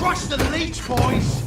Crush the leech, boys!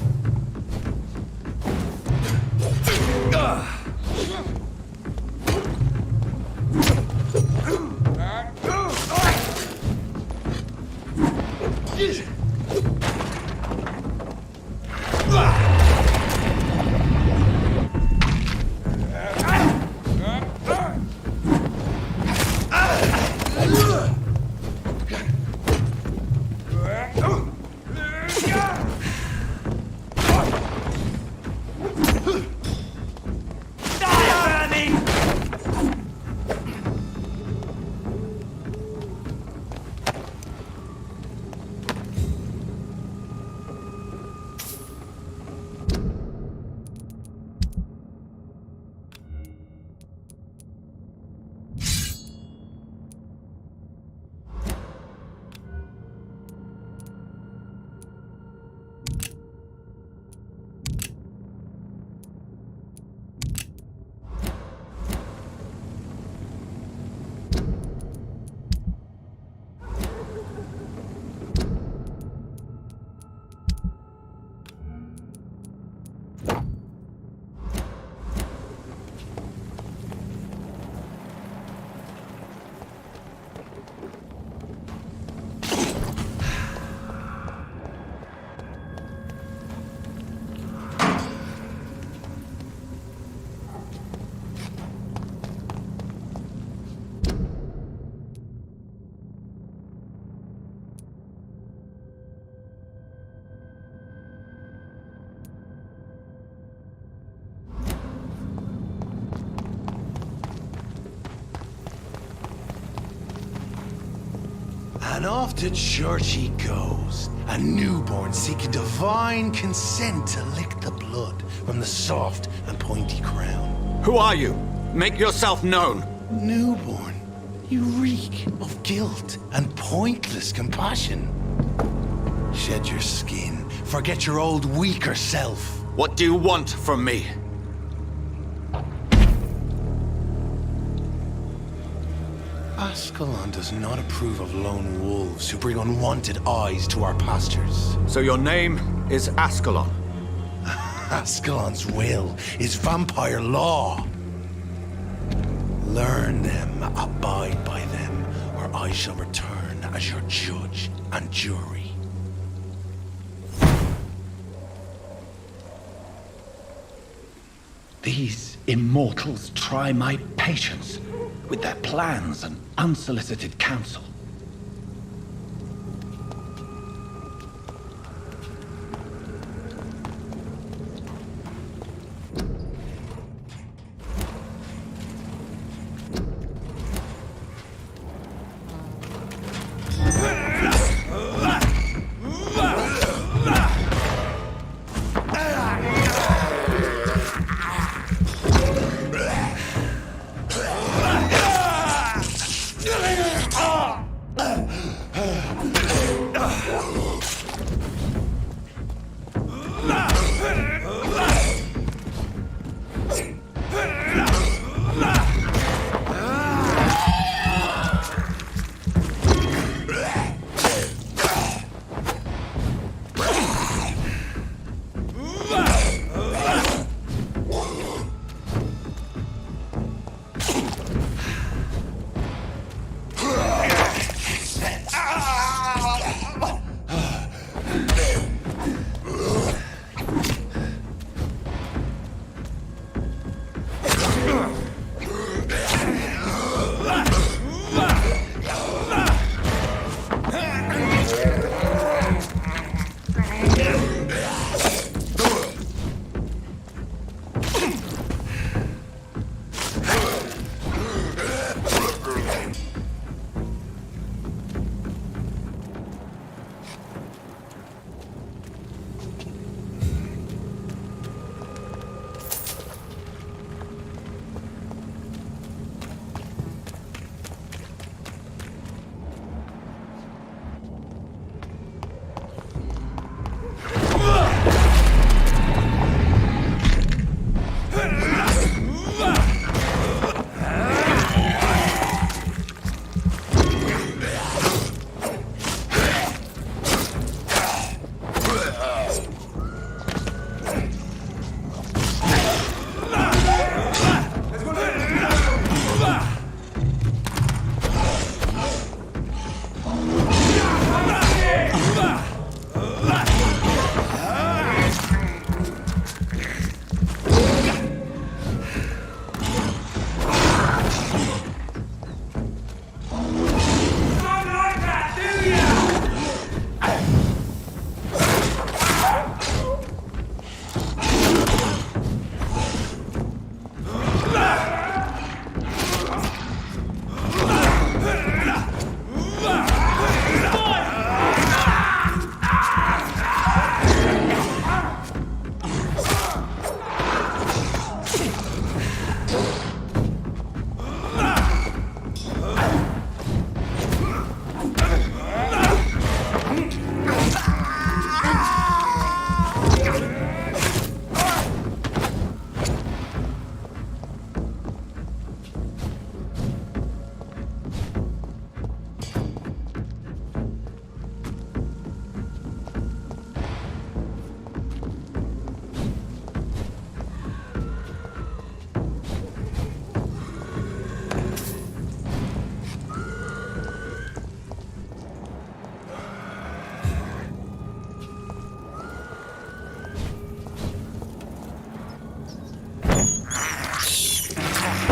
And off to church he goes, a newborn seeking divine consent to lick the blood from the soft and pointy crown. Who are you? Make yourself known. Newborn, you reek of guilt and pointless compassion. Shed your skin, forget your old weaker self. What do you want from me? Ascalon does not approve of lone wolves who bring unwanted eyes to our pastures. So your name is Ascalon? Ascalon's will is vampire law. Learn them, abide by them, or I shall return as your judge and jury. These immortals try my patience with their plans and unsolicited counsel.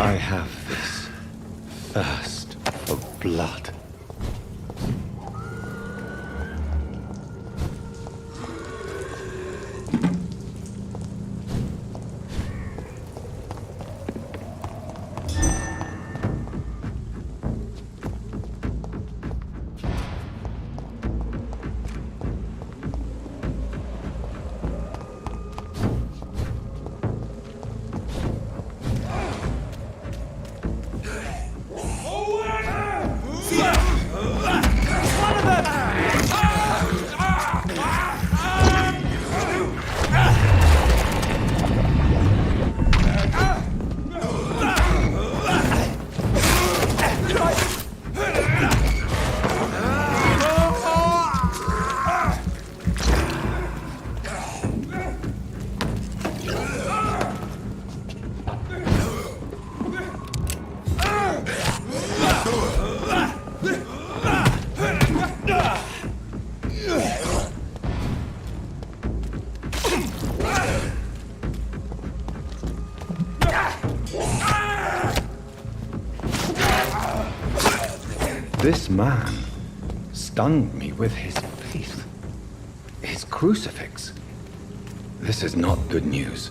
I have this thirst for blood. This man stunned me with his faith. His crucifix. This is not good news.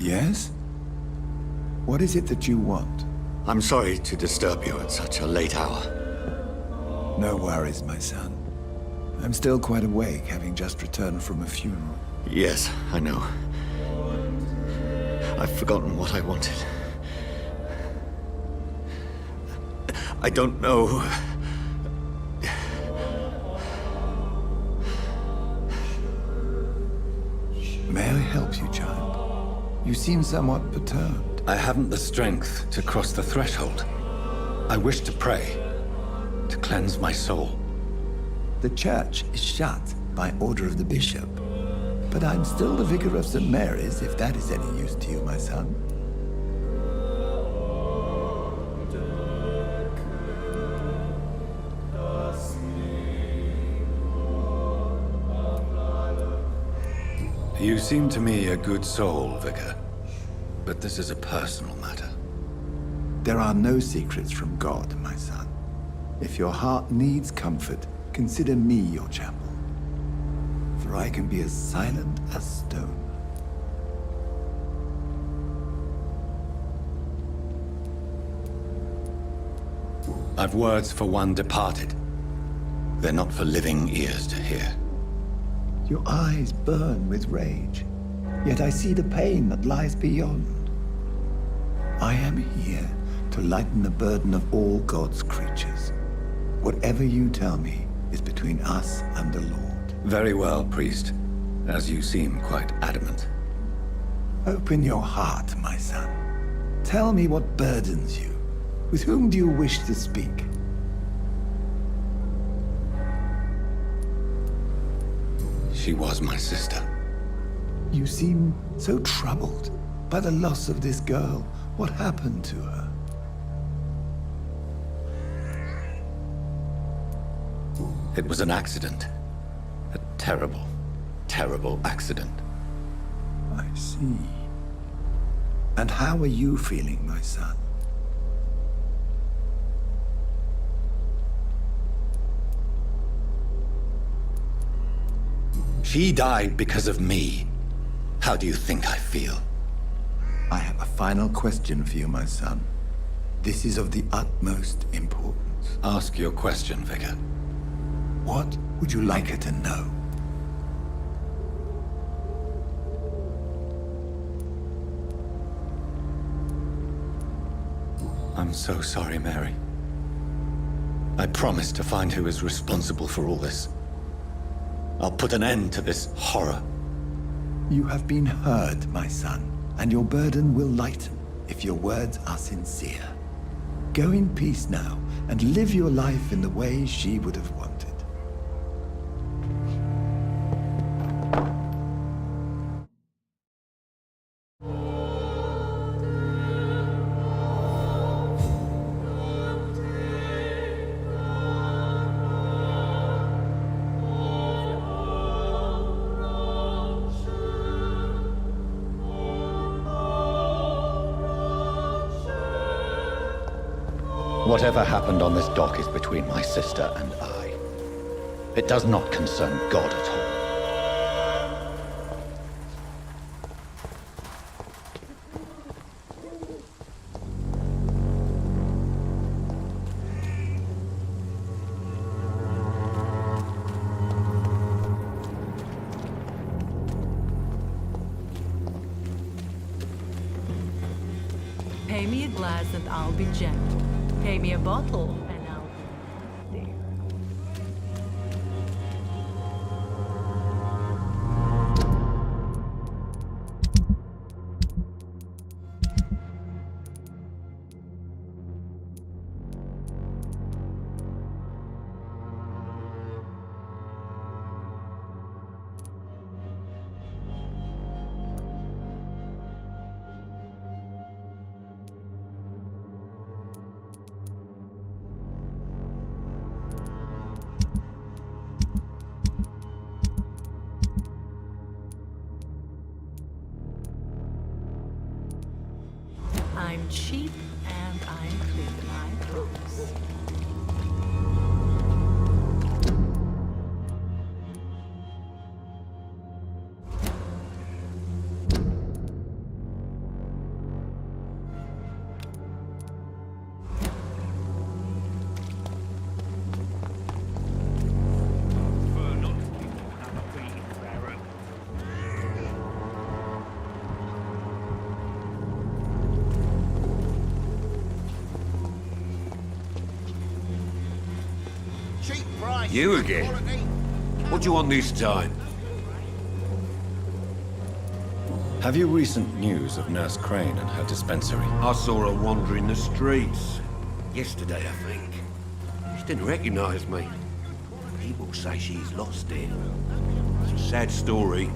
Yes? What is it that you want? I'm sorry to disturb you at such a late hour. No worries, my son. I'm still quite awake, having just returned from a funeral. Yes, I know. I've forgotten what I wanted. I don't know. May I help you, child? You seem somewhat perturbed. I haven't the strength to cross the threshold. I wish to pray, to cleanse my soul. The church is shut by order of the bishop. But I'm still the vicar of St. Mary's, if that is any use to you, my son. You seem to me a good soul, Vicar. But this is a personal matter. There are no secrets from God, my son. If your heart needs comfort, consider me your chapel. For I can be as silent as stone. I've words for one departed. They're not for living ears to hear. Your eyes burn with rage, yet I see the pain that lies beyond. I am here to lighten the burden of all God's creatures. Whatever you tell me is between us and the Lord. Very well, priest, as you seem quite adamant. Open your heart, my son. Tell me what burdens you. With whom do you wish to speak? She was my sister. You seem so troubled by the loss of this girl. What happened to her? It was an accident. A terrible, terrible accident. I see. And how are you feeling, my son? She died because of me. How do you think I feel? I have a final question for you, my son. This is of the utmost importance. Ask your question, Vicar. What would you like her to know? I'm so sorry, Mary. I promise to find who is responsible for all this. I'll put an end to this horror. You have been heard, my son, and your burden will lighten if your words are sincere. Go in peace now, and live your life in the way she would have wanted. Whatever happened on this dock is between my sister and I. It does not concern God at all. Pay me a glass and I'll be gentle. Pay me a bottle and I'll be there. I'm cheap and I'm clean, I promise. You again? What do you want this time? Have you recent news of Nurse Crane and her dispensary? I saw her wandering the streets. Yesterday, I think. She didn't recognize me. People say she's lost it. It's a sad story.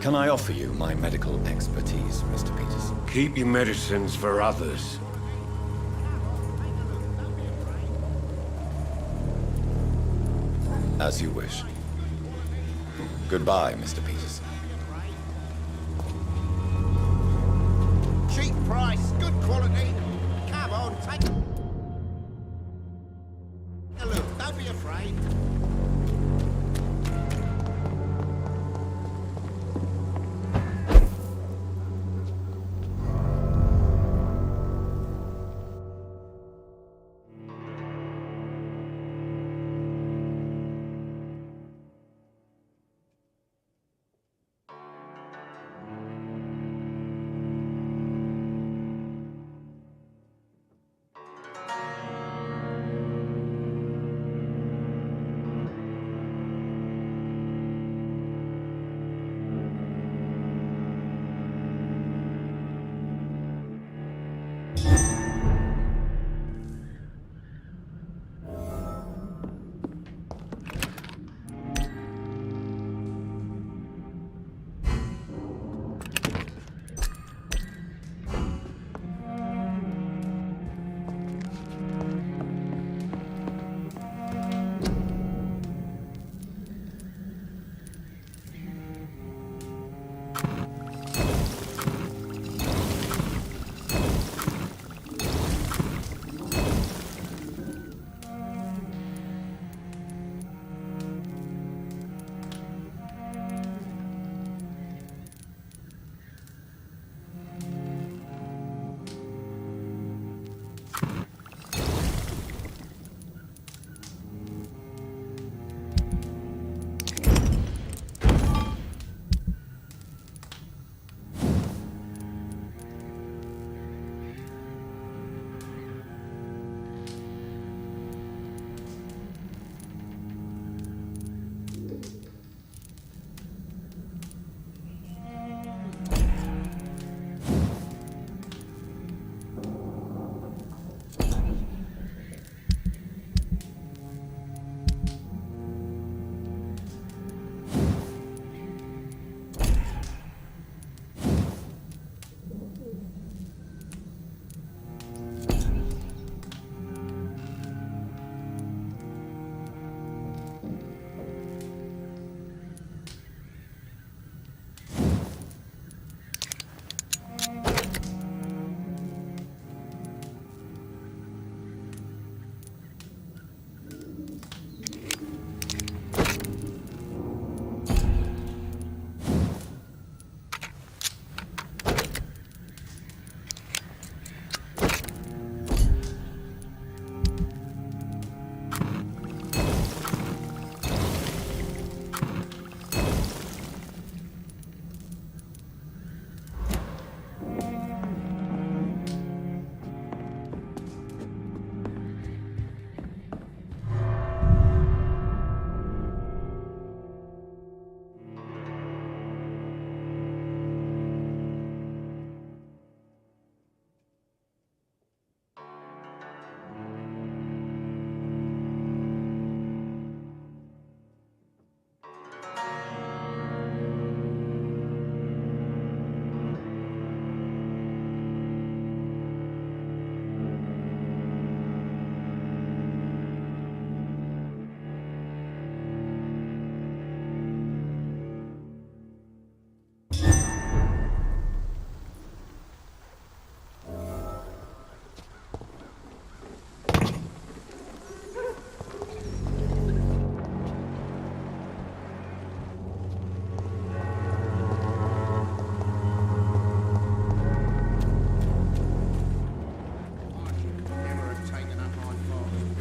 Can I offer you my medical expertise, Mr. Peters? Keep your medicines for others. As you wish. Goodbye, Mr. Peters. Cheap price, good quality. Come on, take a look. Don't be afraid.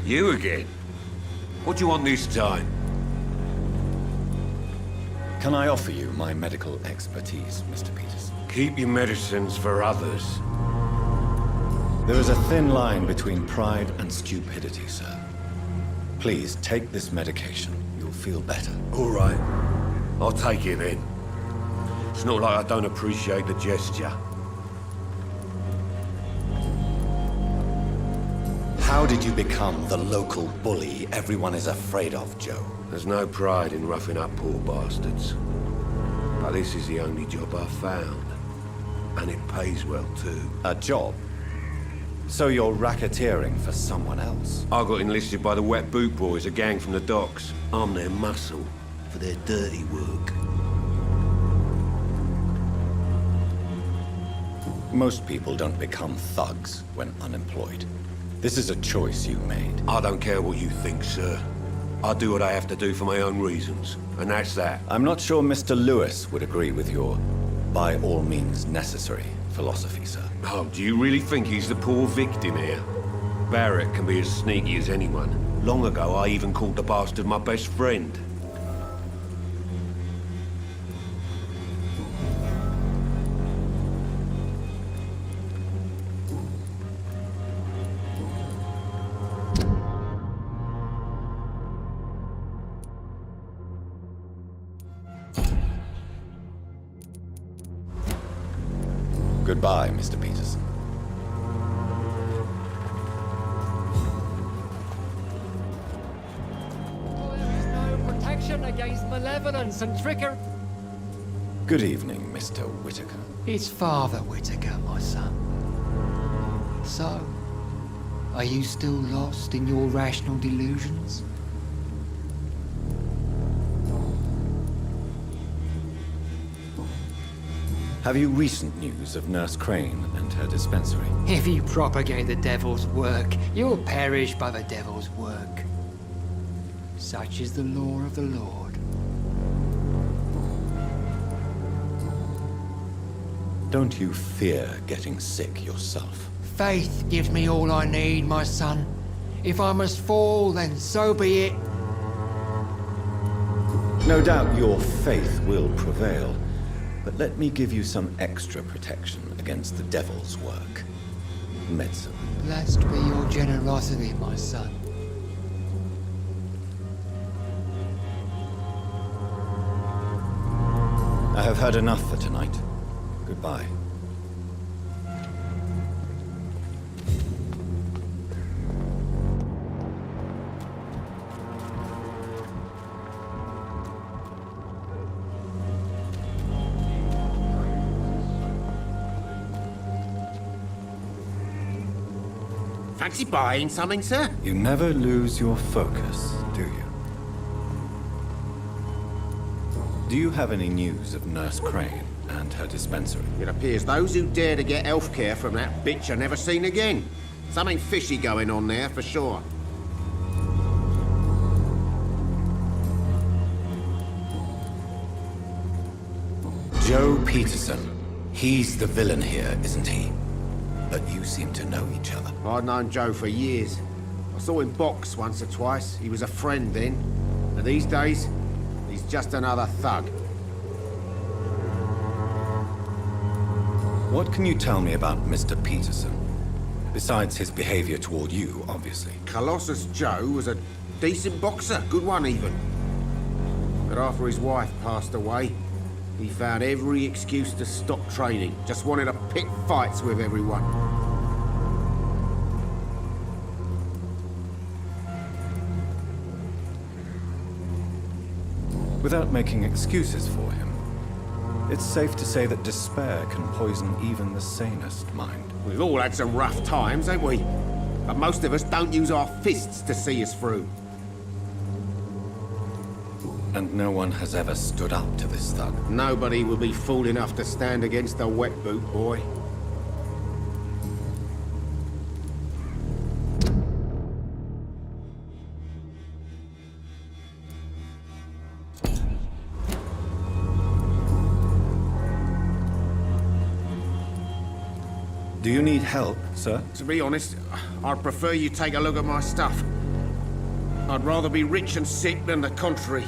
You again? What do you want this time? Can I offer you my medical expertise, Mr. Peters? Keep your medicines for others. There is a thin line between pride and stupidity, sir. Please take this medication. You'll feel better. All right. I'll take it then. It's not like I don't appreciate the gesture. How did you become the local bully everyone is afraid of, Joe? There's no pride in roughing up poor bastards. But this is the only job I've found. And it pays well, too. A job? So you're racketeering for someone else? I got enlisted by the Wet Boot Boys, a gang from the docks. I'm their muscle for their dirty work. Most people don't become thugs when unemployed. This is a choice you made. I don't care what you think, sir. I do what I have to do for my own reasons, and that's that. I'm not sure Mr. Lewis would agree with your by all means necessary philosophy, sir. Oh, do you really think he's the poor victim here? Barrett can be as sneaky as anyone. Long ago, I even called the bastard my best friend. Goodbye, Mr. Peterson. There is no protection against malevolence and trickery. Good evening, Mr. Whitaker. It's Father Whitaker, my son. So, are you still lost in your rational delusions? Have you recent news of Nurse Crane and her dispensary? If you propagate the devil's work, you'll perish by the devil's work. Such is the law of the Lord. Don't you fear getting sick yourself? Faith gives me all I need, my son. If I must fall, then so be it. No doubt your faith will prevail, but let me give you some extra protection against the devil's work. Medicine. Blessed be your generosity, my son. I have had enough for tonight. Goodbye. Fancy buying something, sir? You never lose your focus, do you? Do you have any news of Nurse Crane and her dispensary? It appears those who dare to get health care from that bitch are never seen again. Something fishy going on there, for sure. Joe Peterson. He's the villain here, isn't he? But you seem to know each other. I'd known Joe for years. I saw him box once or twice. He was a friend then. And these days, he's just another thug. What can you tell me about Mr. Peterson? Besides his behavior toward you, obviously. Colossus Joe was a decent boxer, good one even. But after his wife passed away, he found every excuse to stop training. Just wanted to pick fights with everyone. Without making excuses for him, it's safe to say that despair can poison even the sanest mind. We've all had some rough times, ain't we? But most of us don't use our fists to see us through. And no one has ever stood up to this thug. Nobody will be fool enough to stand against the Wet Boot Boy. Do you need help, sir? To be honest, I'd prefer you take a look at my stuff. I'd rather be rich and sick than the contrary.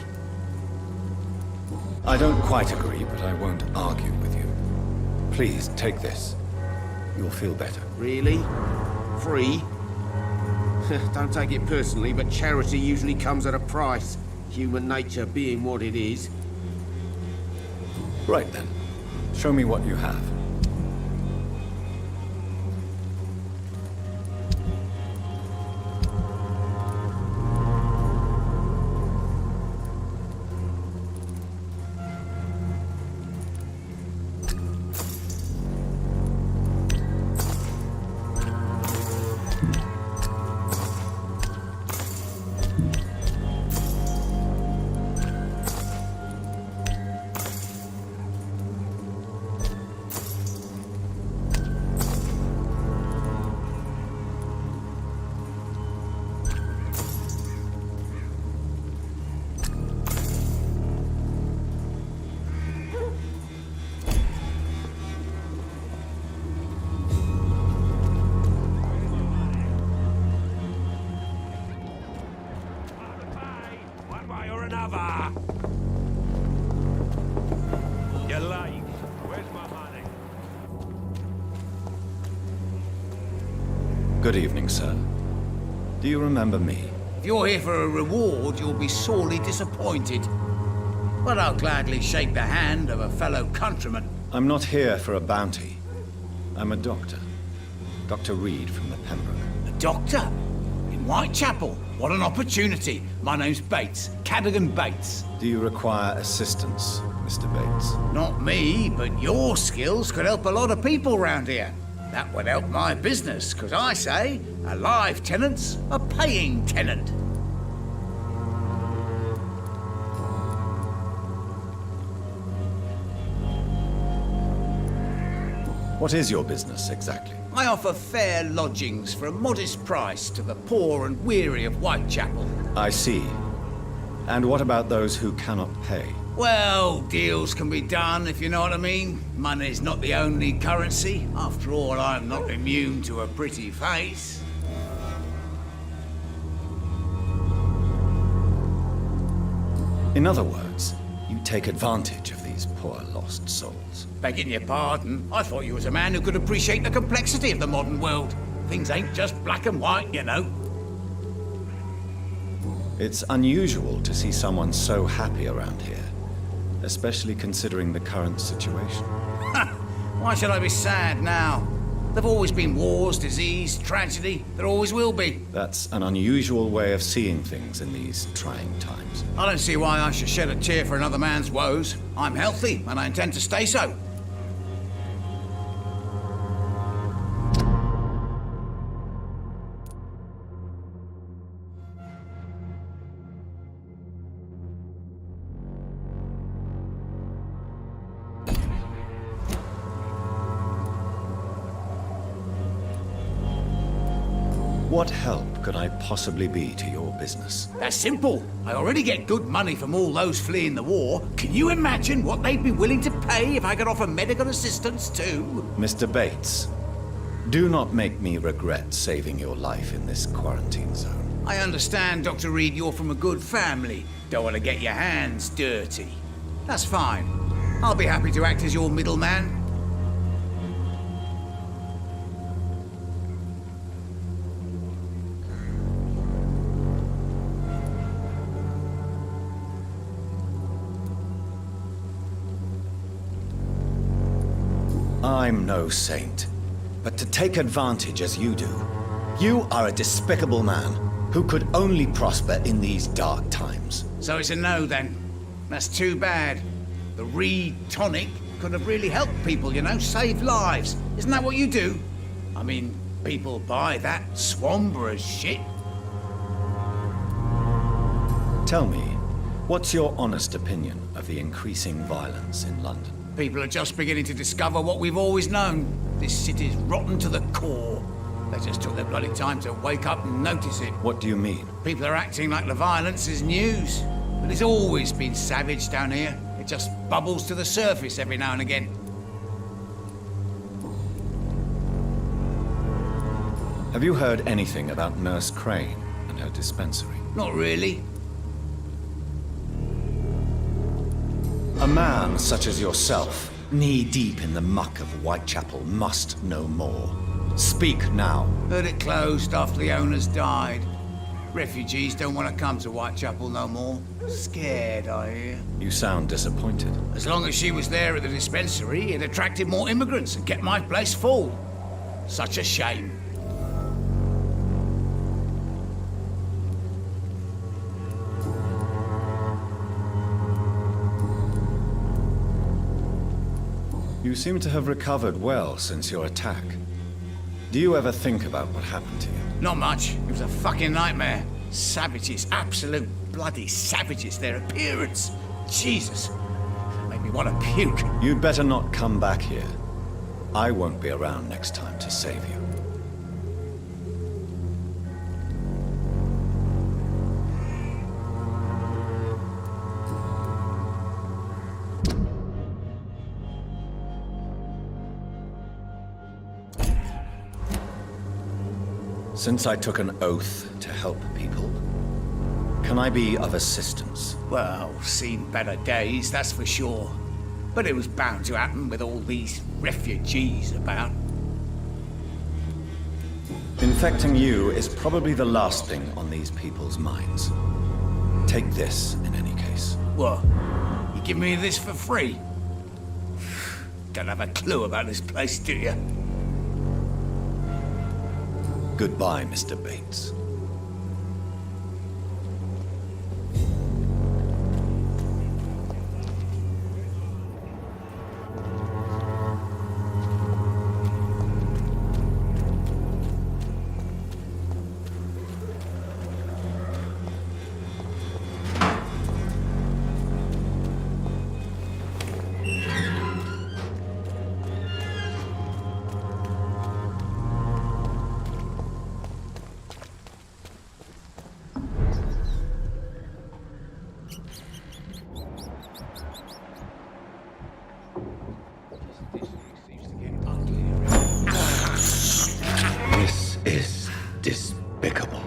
I don't quite agree, but I won't argue with you. Please, take this. You'll feel better. Really? Free? Don't take it personally, but charity usually comes at a price. Human nature being what it is. Right then. Show me what you have. You're late. Where's my money? Good evening, sir. Do you remember me? If you're here for a reward, you'll be sorely disappointed. But I'll gladly shake the hand of a fellow countryman. I'm not here for a bounty. I'm a doctor. Dr. Reed from the Pembroke. A doctor? In Whitechapel? What an opportunity. My name's Bates. Cadogan Bates. Do you require assistance, Mr. Bates? Not me, but your skills could help a lot of people round here. That would help my business, because I say a live tenant's a paying tenant. What is your business, exactly? I offer fair lodgings for a modest price to the poor and weary of Whitechapel. I see. And what about those who cannot pay? Well, deals can be done, if you know what I mean. Money's not the only currency. After all, I'm not immune to a pretty face. In other words, you take advantage of these poor lost souls. Begging your pardon, I thought you was a man who could appreciate the complexity of the modern world. Things ain't just black and white, you know. It's unusual to see someone so happy around here, especially considering the current situation. Why should I be sad now? There've always been wars, disease, tragedy. There always will be. That's an unusual way of seeing things in these trying times. I don't see why I should shed a tear for another man's woes. I'm healthy, and I intend to stay so. What help could I possibly be to your business? That's simple. I already get good money from all those fleeing the war. Can you imagine what they'd be willing to pay if I could offer medical assistance too? Mr. Bates, do not make me regret saving your life in this quarantine zone. I understand, Dr. Reed, you're from a good family. Don't want to get your hands dirty. That's fine. I'll be happy to act as your middleman. I'm no saint, but to take advantage as you do, you are a despicable man who could only prosper in these dark times. So it's a no then. That's too bad. The Reed tonic could have really helped people, you know, saved lives. Isn't that what you do? I mean, people buy that Swamborer's shit. Tell me, what's your honest opinion of the increasing violence in London? People are just beginning to discover what we've always known. This city's rotten to the core. They just took their bloody time to wake up and notice it. What do you mean? People are acting like the violence is news. But it's always been savage down here. It just bubbles to the surface every now and again. Have you heard anything about Nurse Crane and her dispensary. Not really. A man such as yourself, knee-deep in the muck of Whitechapel, must know more. Speak now. Heard it closed after the owners died. Refugees don't want to come to Whitechapel no more. Scared, I hear. You sound disappointed. As long as she was there at the dispensary, it attracted more immigrants and kept my place full. Such a shame. You seem to have recovered well since your attack. Do you ever think about what happened to you? Not much. It was a fucking nightmare. Savages, absolute bloody savages. Their appearance. Jesus. Made me want to puke. You'd better not come back here. I won't be around next time to save you. Since I took an oath to help people, can I be of assistance? Well, seen better days, that's for sure. But it was bound to happen with all these refugees about. Infecting you is probably the last thing on these people's minds. Take this, in any case. What? You give me this for free? Don't have a clue about this place, do you? Goodbye, Mr. Bates. This is despicable.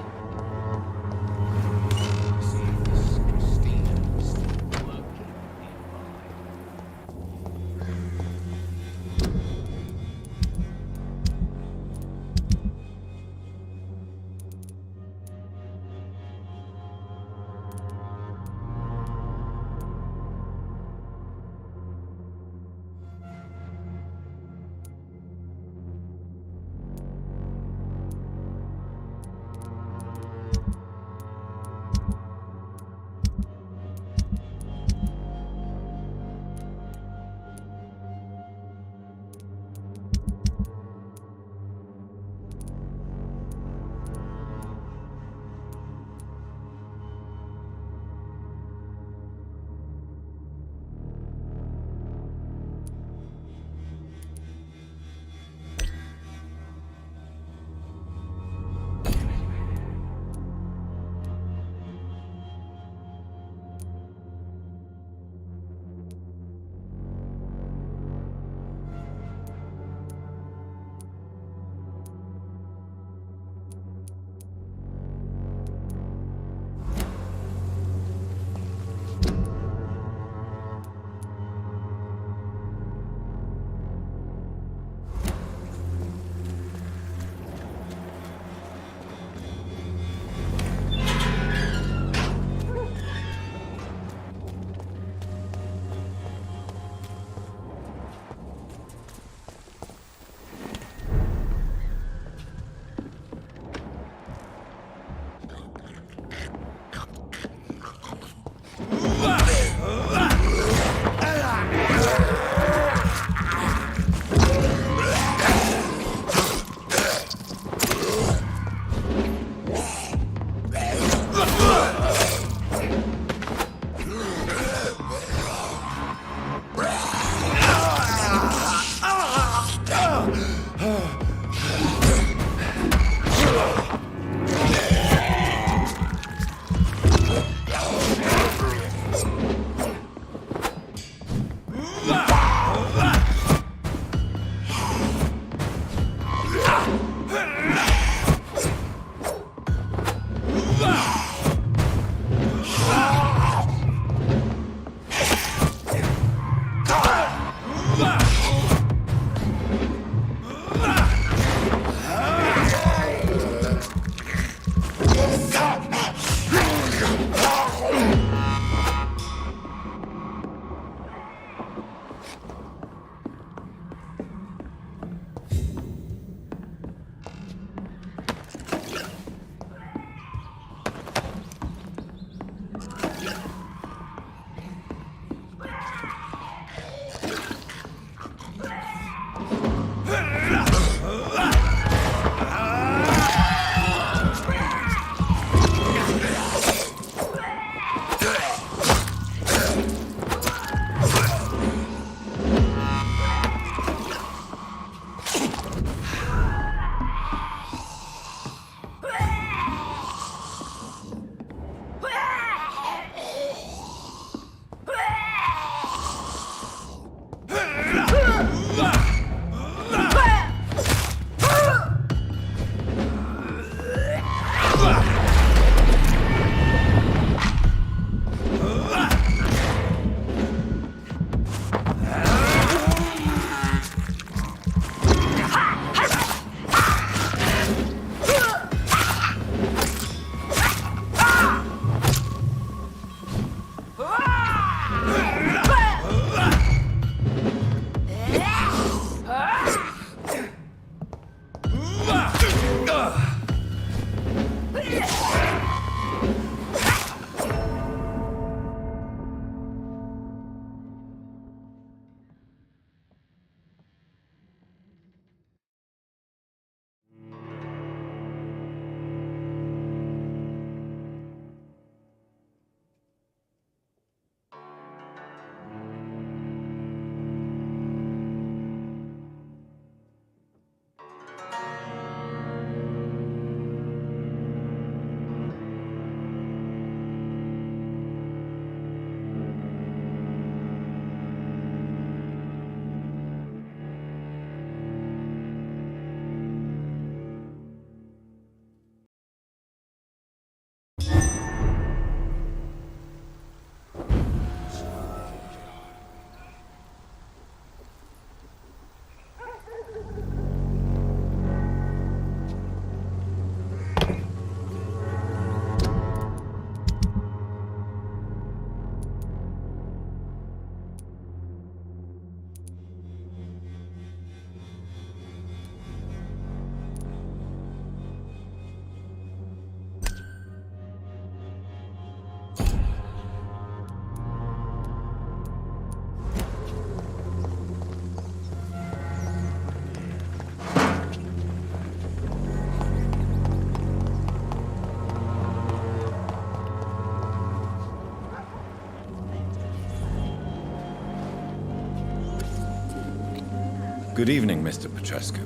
Good evening, Mr. Petrescu.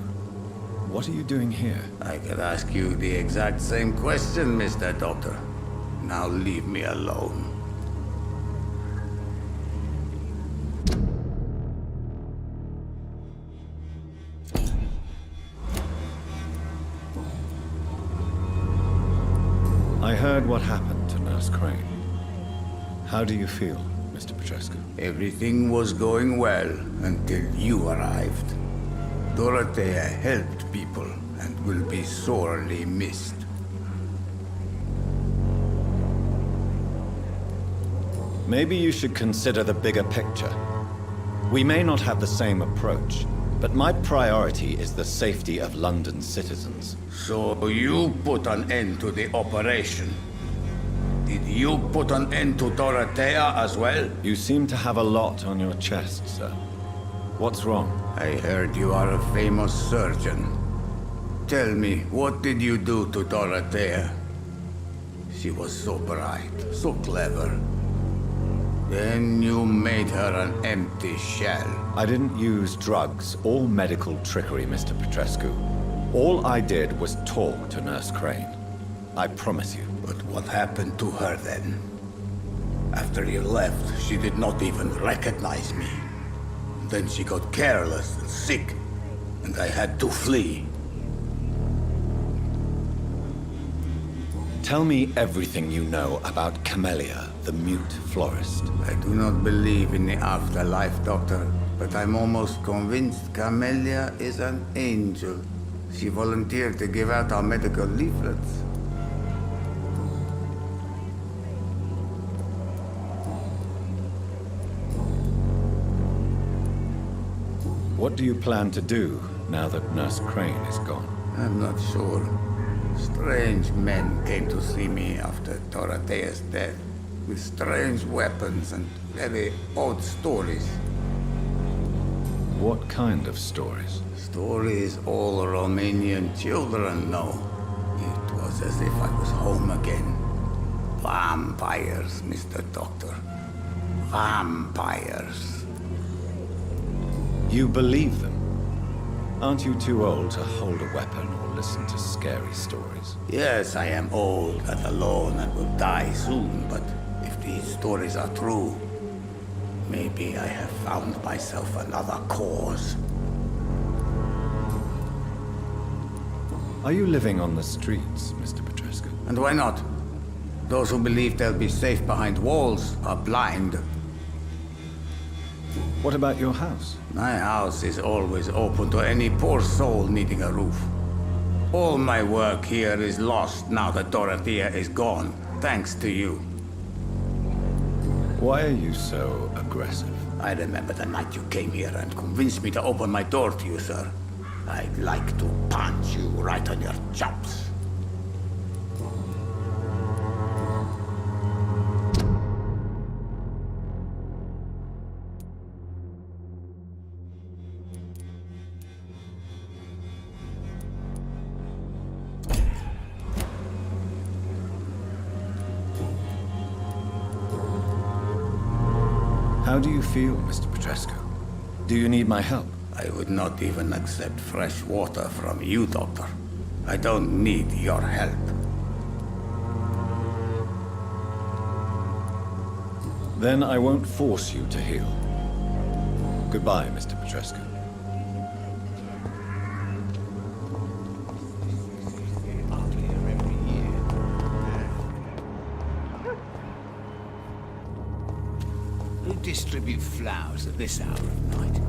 What are you doing here? I could ask you the exact same question, Mr. Doctor. Now leave me alone. I heard what happened to Nurse Crane. How do you feel, Mr. Petrescu? Everything was going well until you arrived. Dorothea helped people and will be sorely missed. Maybe you should consider the bigger picture. We may not have the same approach, but my priority is the safety of London's citizens. So you put an end to the operation. Did you put an end to Dorothea as well? You seem to have a lot on your chest, sir. What's wrong? I heard you are a famous surgeon. Tell me, what did you do to Dorothea? She was so bright, so clever. Then you made her an empty shell. I didn't use drugs or medical trickery, Mr. Petrescu. All I did was talk to Nurse Crane. I promise you. But what happened to her then? After you left, she did not even recognize me. Then she got careless and sick, and I had to flee. Tell me everything you know about Camellia, the mute florist. I do not believe in the afterlife, Doctor, but I'm almost convinced Camellia is an angel. She volunteered to give out our medical leaflets. What do you plan to do now that Nurse Crane is gone? I'm not sure. Strange men came to see me after Dorothea's death, with strange weapons and very odd stories. What kind of stories? Stories all Romanian children know. It was as if I was home again. Vampires, Mr. Doctor. Vampires. You believe them? Aren't you too old to hold a weapon or listen to scary stories? Yes, I am old and alone and will die soon, but if these stories are true, maybe I have found myself another cause. Are you living on the streets, Mr. Petrescu? And why not? Those who believe they'll be safe behind walls are blind. What about your house? My house is always open to any poor soul needing a roof. All my work here is lost now that Dorothea is gone, thanks to you. Why are you so aggressive? I remember the night you came here and convinced me to open my door to you, sir. I'd like to punch you right on your chops. How do you feel, Mr. Petrescu? Do you need my help? I would not even accept fresh water from you, Doctor. I don't need your help. Then I won't force you to heal. Goodbye, Mr. Petrescu. Who distribute flowers at this hour of night?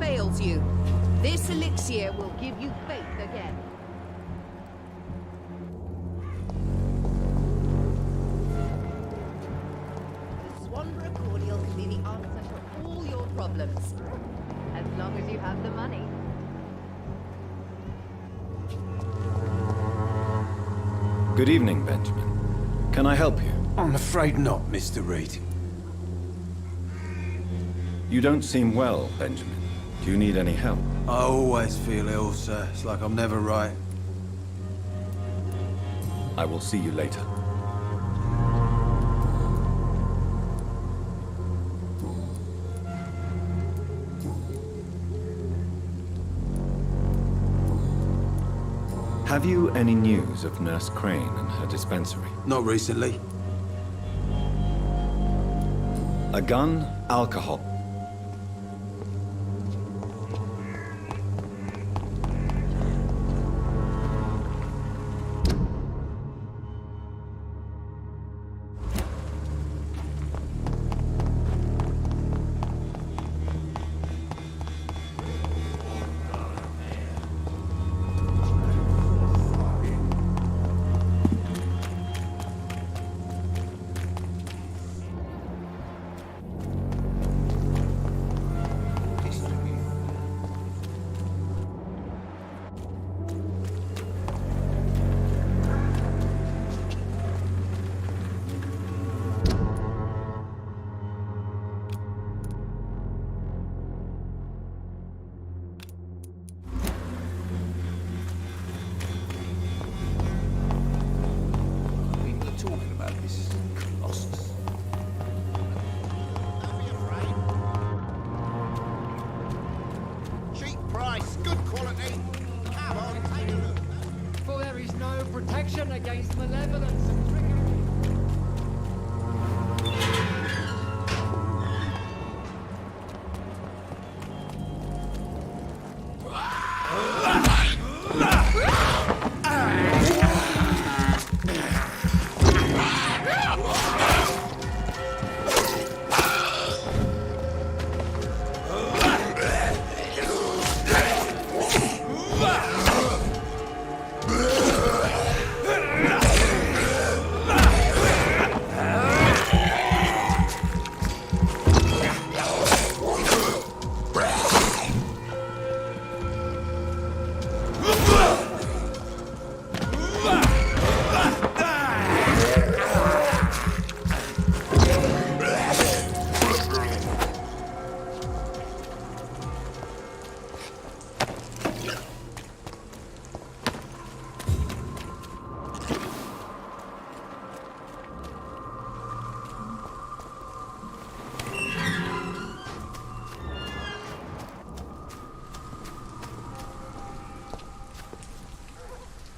fails you. This elixir will give you faith again. The Swanborough cordial can be the answer to all your problems. As long as you have the money. Good evening, Benjamin. Can I help you? I'm afraid not, Mr. Reed. You don't seem well, Benjamin. Do you need any help? I always feel ill, sir. It's like I'm never right. I will see you later. Have you any news of Nurse Crane and her dispensary? Not recently. A gun, alcohol. For there is no protection against malevolence and trickery.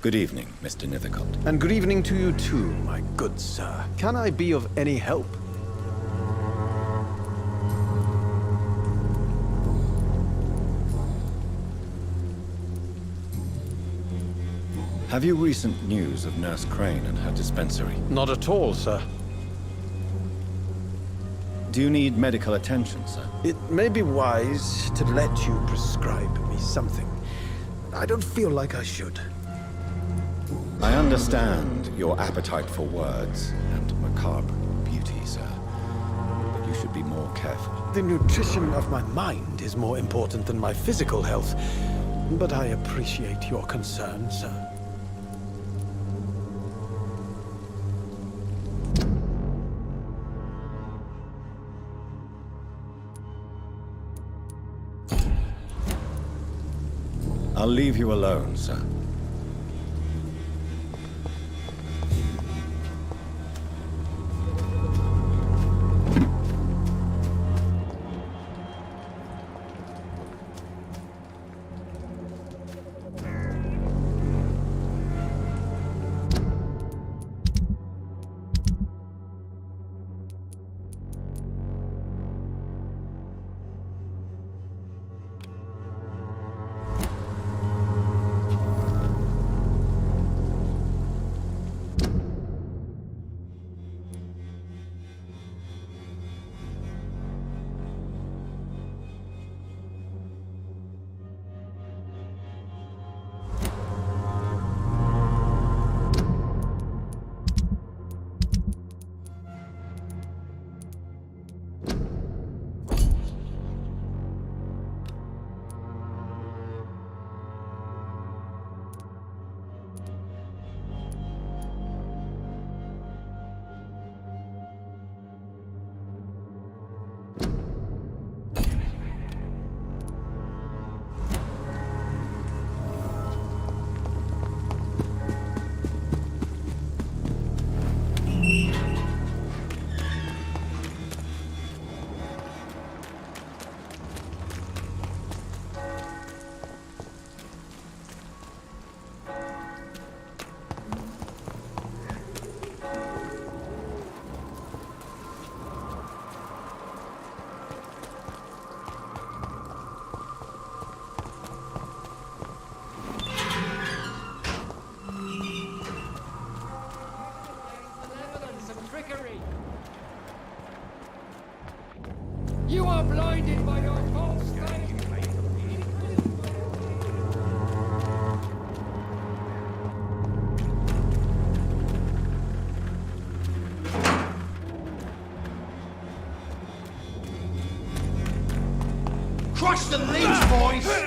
Good evening, Mr. Nithercott. And good evening to you too, my good sir. Can I be of any help? Have you recent news of Nurse Crane and her dispensary? Not at all, sir. Do you need medical attention, sir? It may be wise to let you prescribe me something. I don't feel like I should. I understand your appetite for words and macabre beauty, sir. But you should be more careful. The nutrition of my mind is more important than my physical health. But I appreciate your concern, sir. I'll leave you alone, sir. You are blinded by your false faith. Crush the leech, boys!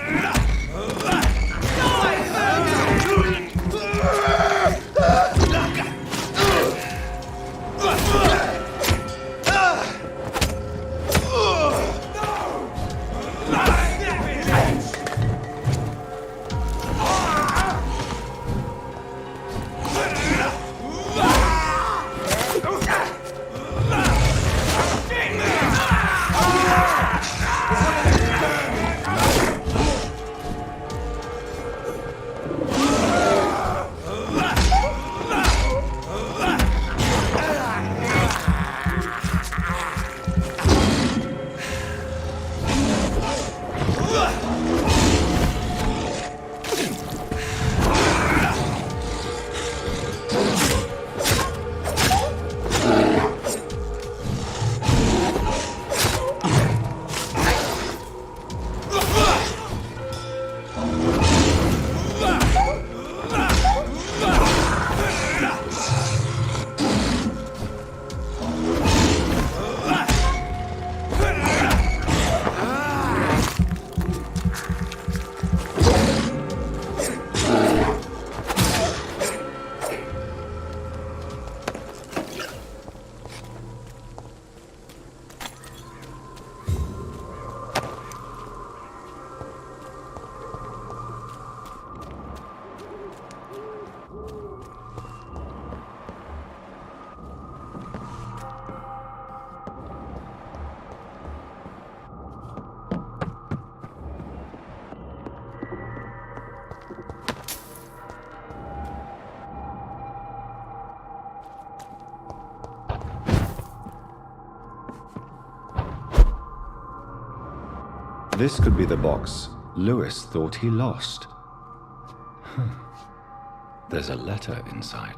This could be the box Lewis thought he lost. There's a letter inside.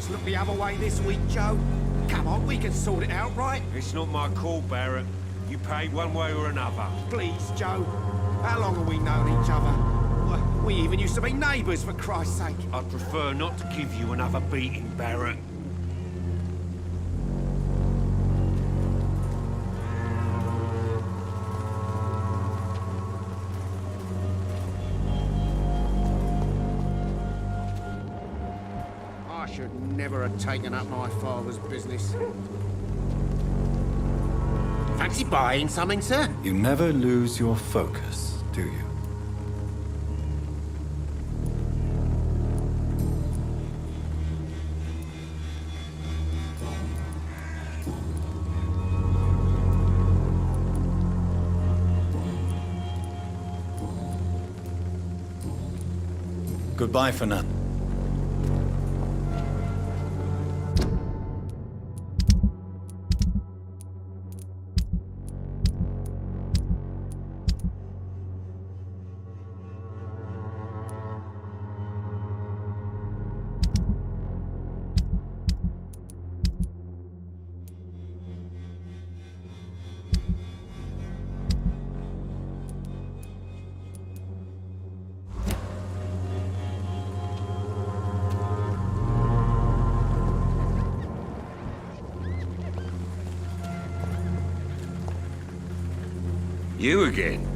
just look the other way this week, Joe? Come on, we can sort it out, right? It's not my call, Barrett. You pay one way or another. Please, Joe. How long have we known each other? We even used to be neighbours, for Christ's sake. I'd prefer not to give you another beating, Barrett. I should never have taken up my father's business. Fancy buying something, sir? You never lose your focus, do you? Goodbye for now. You again?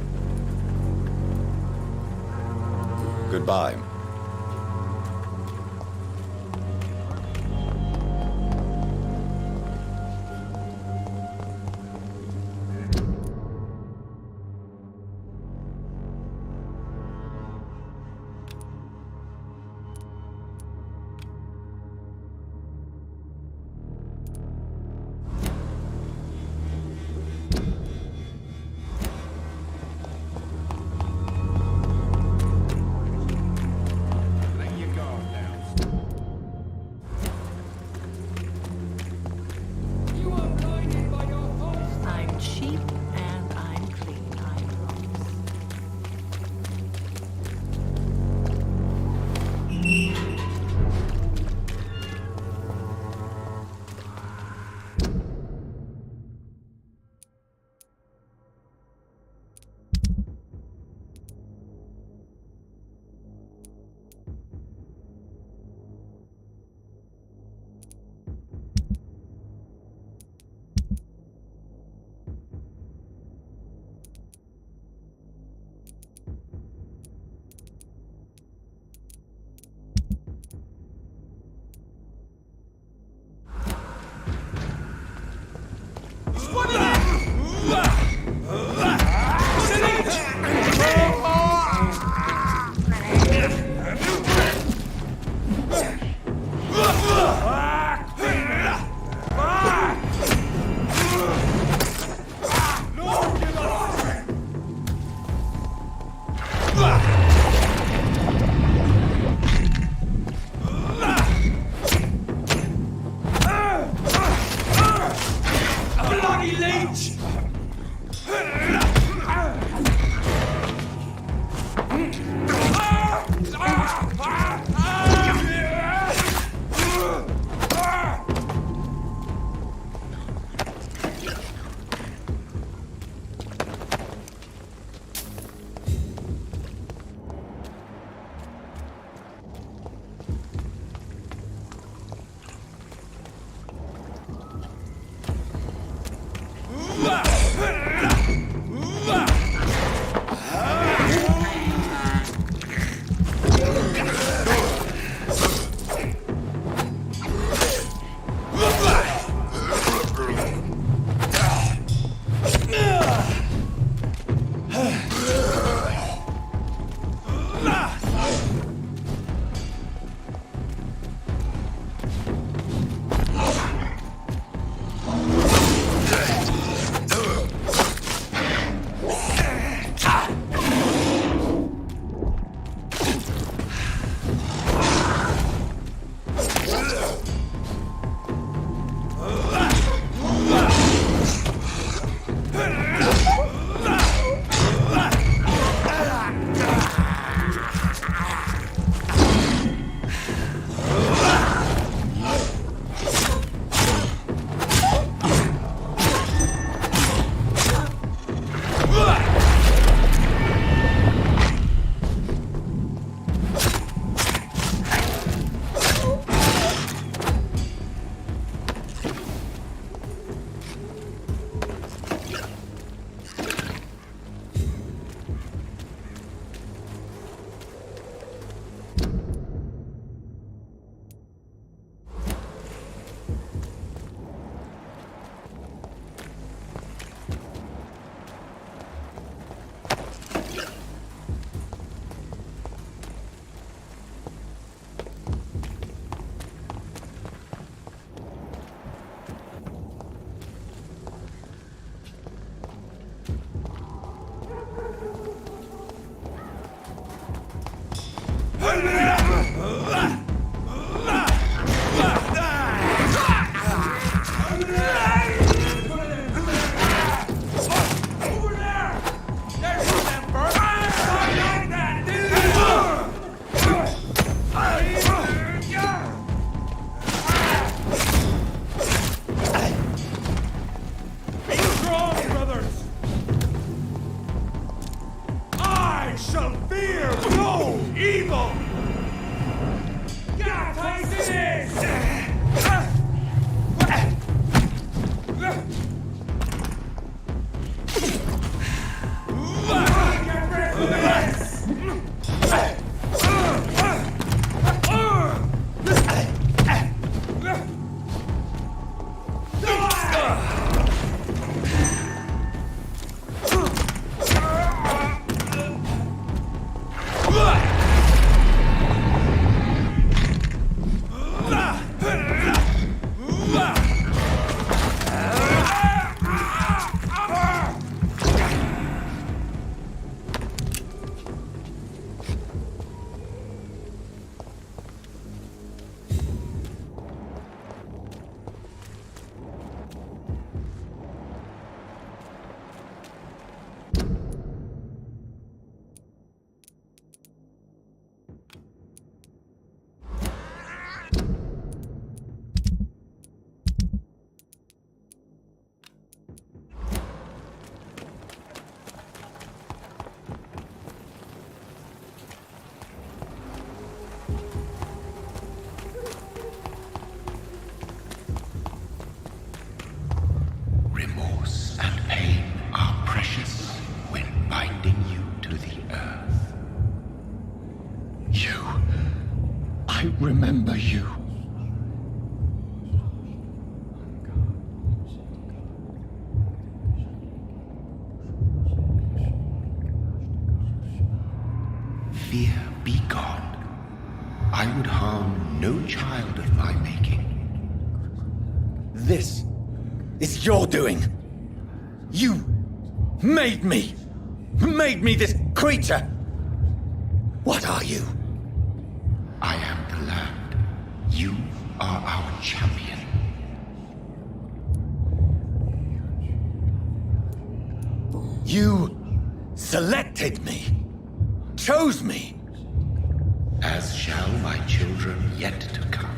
Goodbye. I shall fear no evil! God, it is! Remorse and pain are precious when binding you to the earth. You. I remember you. Fear be gone. I would harm no child of my making. This is your doing. You made me this creature. What are you? I am the land. You are our champion. You selected me, chose me. As shall my children yet to come.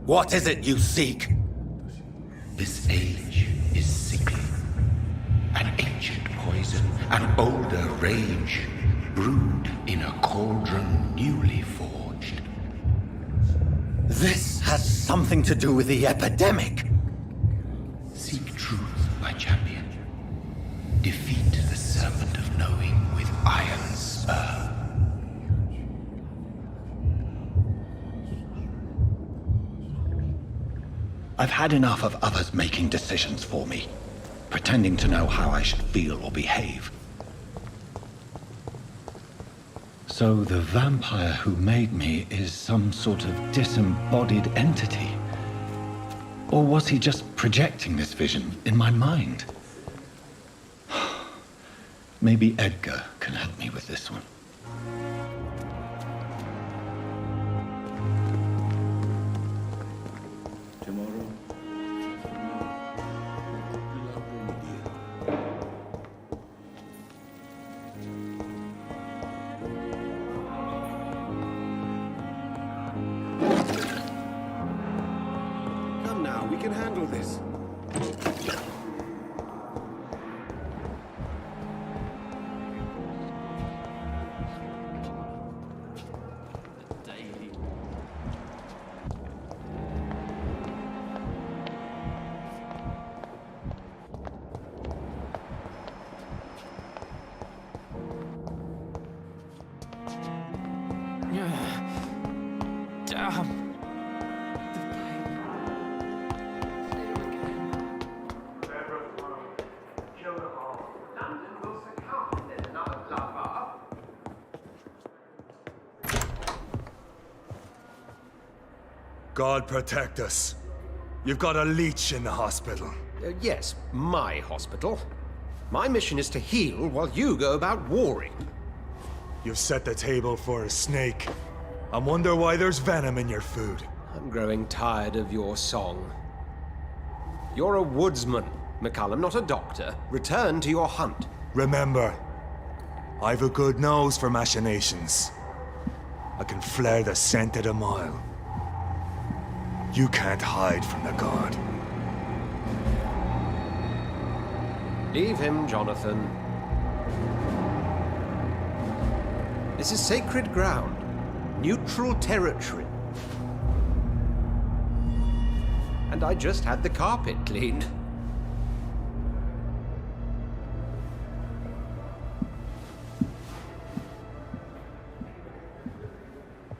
What is it you seek? This age is sickly. An ancient poison, an older rage, brewed in a cauldron newly forged. This has something to do with the epidemic. Seek truth, my champion. Defeat the serpent of knowing with iron spur. I've had enough of others making decisions for me, pretending to know how I should feel or behave. So the vampire who made me is some sort of disembodied entity? Or was he just projecting this vision in my mind? Maybe Edgar can help me with this one. Come now, we can handle this. Damn. God protect us. You've got a leech in the hospital. Yes, my hospital. My mission is to heal while you go about warring. You've set the table for a snake. I wonder why there's venom in your food. I'm growing tired of your song. You're a woodsman, McCallum, not a doctor. Return to your hunt. Remember, I've a good nose for machinations. I can flare the scent at a mile. You can't hide from the god. Leave him, Jonathan. This is sacred ground. Neutral territory. And I just had the carpet cleaned.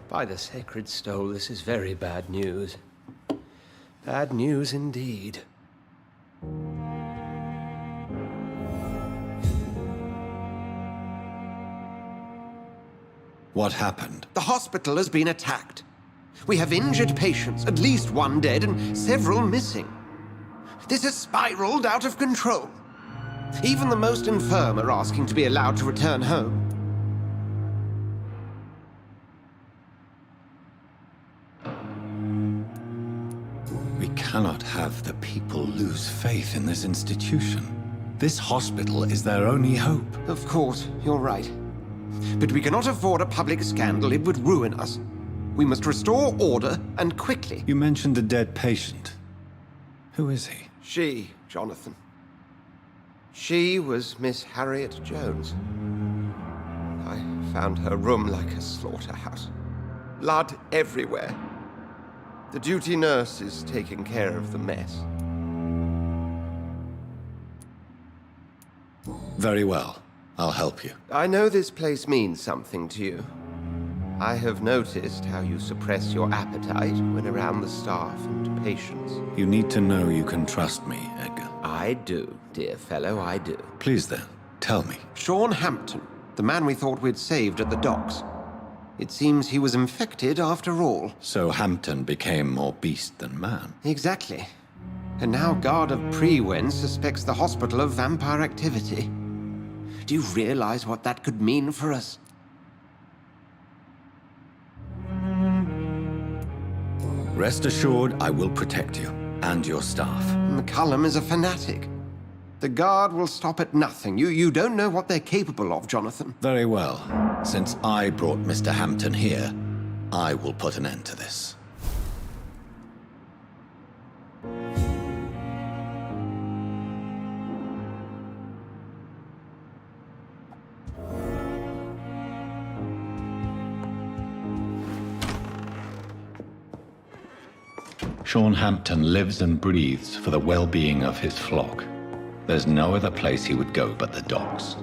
By the sacred stole, this is very bad news. Bad news indeed. What happened? The hospital has been attacked. We have injured patients, at least one dead and several missing. This has spiraled out of control. Even the most infirm are asking to be allowed to return home. We cannot have the people lose faith in this institution. This hospital is their only hope. Of course, you're right. But we cannot afford a public scandal. It would ruin us. We must restore order, and quickly. You mentioned a dead patient. Who is he? She, Jonathan. She was Miss Harriet Jones. I found her room like a slaughterhouse. Blood everywhere. The duty nurse is taking care of the mess. Very well. I'll help you. I know this place means something to you. I have noticed how you suppress your appetite when around the staff and patients. You need to know you can trust me, Edgar. I do, dear fellow, I do. Please then, tell me. Sean Hampton, the man we thought we'd saved at the docks. It seems he was infected after all. So Hampton became more beast than man. Exactly. And now Guard of Prewen suspects the hospital of vampire activity. Do you realize what that could mean for us? Rest assured, I will protect you and your staff. McCullum is a fanatic. The Guard will stop at nothing. You don't know what they're capable of, Jonathan. Very well. Since I brought Mr. Hampton here, I will put an end to this. Sean Hampton lives and breathes for the well-being of his flock. There's no other place he would go but the docks.